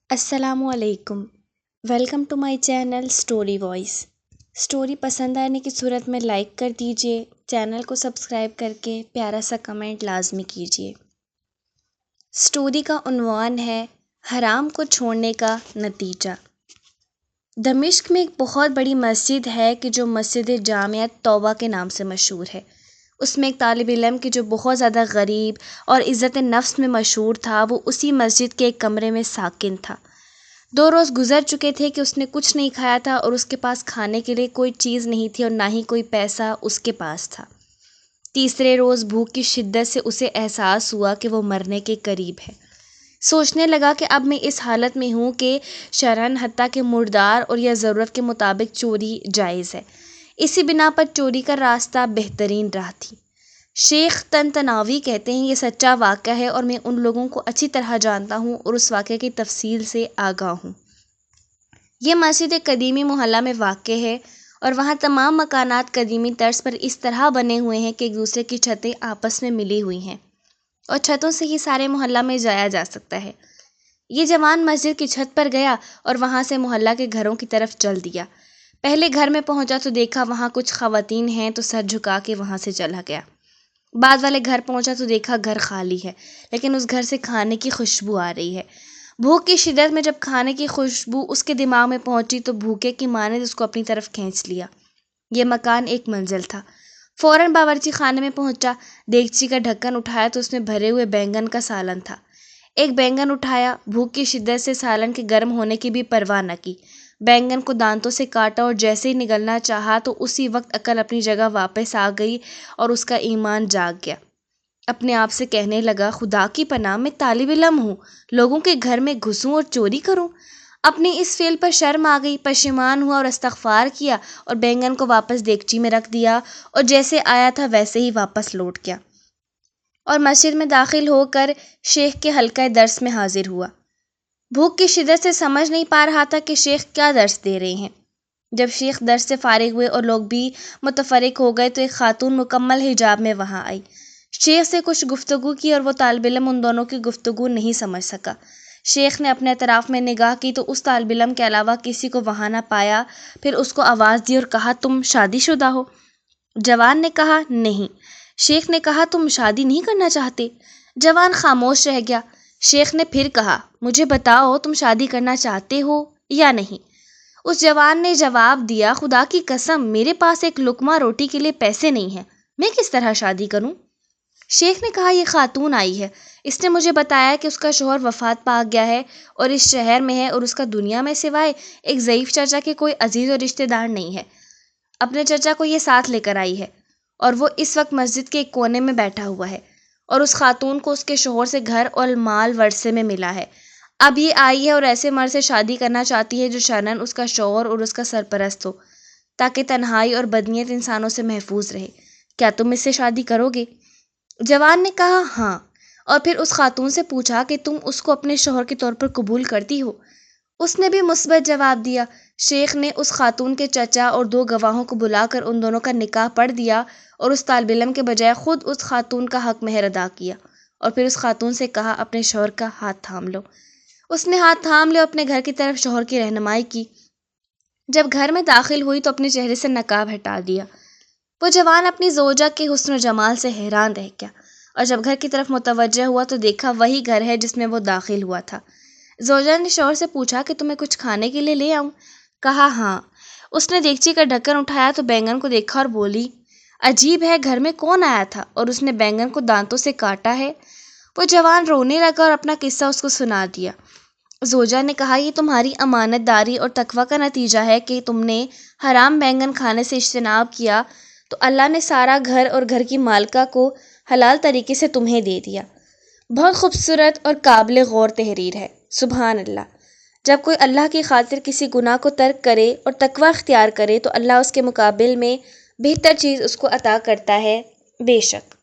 السلام علیکم۔ Welcome to my channel story voice. Story پسند آنے کی صورت میں لائک کر دیجیے، چینل کو سبسکرائب کر کے پیارا سا کمنٹ لازمی کیجیے۔ اسٹوری کا عنوان ہے حرام کو چھوڑنے کا نتیجہ۔ دمشق میں ایک بہت بڑی مسجد ہے کہ جو مسجد جامعہ توبہ کے نام سے مشہور ہے۔ اس میں ایک طالب علم کی جو بہت زیادہ غریب اور عزت نفس میں مشہور تھا، وہ اسی مسجد کے ایک کمرے میں ساکن تھا۔ 2 روز گزر چکے تھے کہ اس نے کچھ نہیں کھایا تھا اور اس کے پاس کھانے کے لیے کوئی چیز نہیں تھی اور نہ ہی کوئی پیسہ اس کے پاس تھا۔ تیسرے روز بھوک کی شدت سے اسے احساس ہوا کہ وہ مرنے کے قریب ہے۔ سوچنے لگا کہ اب میں اس حالت میں ہوں کہ شرعاً حتیٰ کہ مردار اور یا ضرورت کے مطابق چوری جائز ہے، اسی بنا پر چوری کا راستہ بہترین راہ تھی۔ شیخ طنطاوی کہتے ہیں، یہ سچا واقعہ ہے اور میں ان لوگوں کو اچھی طرح جانتا ہوں اور اس واقعے کی تفصیل سے آگاہ ہوں۔ یہ مسجد ایک قدیمی محلہ میں واقع ہے اور وہاں تمام مکانات قدیمی طرز پر اس طرح بنے ہوئے ہیں کہ ایک دوسرے کی چھتیں آپس میں ملی ہوئی ہیں اور چھتوں سے ہی سارے محلہ میں جایا جا سکتا ہے۔ یہ جوان مسجد کی چھت پر گیا اور وہاں سے محلہ کے گھروں کی طرف چل دیا۔ پہلے گھر میں پہنچا تو دیکھا وہاں کچھ خواتین ہیں تو سر جھکا کے وہاں سے چلا گیا۔ بعد والے گھر پہنچا تو دیکھا گھر خالی ہے، لیکن اس گھر سے کھانے کی خوشبو آ رہی ہے۔ بھوک کی شدت میں جب کھانے کی خوشبو اس کے دماغ میں پہنچی تو بھوکے کی ماں نے اس کو اپنی طرف کھینچ لیا۔ یہ مکان 1 منزل تھا۔ فوراً باورچی خانے میں پہنچا، دیگچی کا ڈھکن اٹھایا تو اس میں بھرے ہوئے بینگن کا سالن تھا۔ ایک بینگن اٹھایا، بھوک کی شدت سے سالن کے گرم ہونے کی بھی پرواہ نہ کی، بینگن کو دانتوں سے کاٹا اور جیسے ہی نگلنا چاہا تو اسی وقت عقل اپنی جگہ واپس آ گئی اور اس کا ایمان جاگ گیا۔ اپنے آپ سے کہنے لگا، خدا کی پناہ، میں طالب علم ہوں، لوگوں کے گھر میں گھسوں اور چوری کروں؟ اپنے اس فعل پر شرم آ گئی، پشیمان ہوا اور استغفار کیا اور بینگن کو واپس دیگچی میں رکھ دیا اور جیسے آیا تھا ویسے ہی واپس لوٹ گیا اور مسجد میں داخل ہو کر شیخ کے حلقہ درس میں حاضر ہوا۔ بھوک کی شدت سے سمجھ نہیں پا رہا تھا کہ شیخ کیا درس دے رہے ہیں۔ جب شیخ درس سے فارغ ہوئے اور لوگ بھی متفرق ہو گئے تو ایک خاتون مکمل حجاب میں وہاں آئی۔ شیخ سے کچھ گفتگو کی اور وہ طالب علم ان دونوں کی گفتگو نہیں سمجھ سکا۔ شیخ نے اپنے اطراف میں نگاہ کی تو اس طالب علم کے علاوہ کسی کو وہاں نہ پایا۔ پھر اس کو آواز دی اور کہا، تم شادی شدہ ہو؟ جوان نے کہا، نہیں۔ شیخ نے کہا، تم شادی نہیں کرنا چاہتے؟ جوان خاموش رہ گیا۔ شیخ نے پھر کہا، مجھے بتاؤ تم شادی کرنا چاہتے ہو یا نہیں؟ اس جوان نے جواب دیا، خدا کی قسم، میرے پاس ایک لقمہ روٹی کے لیے پیسے نہیں ہیں، میں کس طرح شادی کروں؟ شیخ نے کہا، یہ خاتون آئی ہے، اس نے مجھے بتایا کہ اس کا شوہر وفات پا گیا ہے اور اس شہر میں ہے اور اس کا دنیا میں سوائے ایک ضعیف چچا کے کوئی عزیز اور رشتہ دار نہیں ہے۔ اپنے چچا کو یہ ساتھ لے کر آئی ہے اور وہ اس وقت مسجد کے ایک کونے میں بیٹھا ہوا ہے اور اس خاتون کو اس کے شوہر سے گھر اور مال ورثے میں ملا ہے۔ اب یہ آئی ہے اور ایسے مرد سے شادی کرنا چاہتی ہے جو شرعاً اس کا شوہر اور اس کا سرپرست ہو، تاکہ تنہائی اور بدنیت انسانوں سے محفوظ رہے۔ کیا تم اس سے شادی کرو گے؟ جوان نے کہا، ہاں۔ اور پھر اس خاتون سے پوچھا کہ تم اس کو اپنے شوہر کے طور پر قبول کرتی ہو؟ اس نے بھی مثبت جواب دیا۔ شیخ نے اس خاتون کے چچا اور 2 گواہوں کو بلا کر ان دونوں کا نکاح پڑھ دیا اور اس طالب علم کے بجائے خود اس خاتون کا حق مہر ادا کیا اور پھر اس خاتون سے کہا، اپنے شوہر کا ہاتھ تھام لو۔ اس نے ہاتھ تھام لیا اور اپنے گھر کی طرف شوہر کی رہنمائی کی۔ جب گھر میں داخل ہوئی تو اپنے چہرے سے نقاب ہٹا دیا۔ وہ جوان اپنی زوجہ کے حسن و جمال سے حیران رہ گیا اور جب گھر کی طرف متوجہ ہوا تو دیکھا وہی گھر ہے جس میں وہ داخل ہوا تھا۔ زوجہ نے شوہر سے پوچھا کہ تمہیں کچھ کھانے کے لیے لے آؤں؟ کہا، ہاں۔ اس نے دیگچی کا ڈھکن اٹھایا تو بینگن کو دیکھا اور بولی، عجیب ہے، گھر میں کون آیا تھا اور اس نے بینگن کو دانتوں سے کاٹا ہے؟ وہ جوان رونے لگا اور اپنا قصہ اس کو سنا دیا۔ زوجہ نے کہا، یہ تمہاری امانت داری اور تقویٰ کا نتیجہ ہے کہ تم نے حرام بینگن کھانے سے اجتناب کیا تو اللہ نے سارا گھر اور گھر کی مالکہ کو حلال طریقے سے تمہیں دے دیا۔ بہت خوبصورت اور قابل غور تحریر ہے۔ سبحان اللہ۔ جب کوئی اللہ کی خاطر کسی گناہ کو ترک کرے اور تقویٰ اختیار کرے تو اللہ اس کے مقابل میں بہتر چیز اس کو عطا کرتا ہے، بے شک۔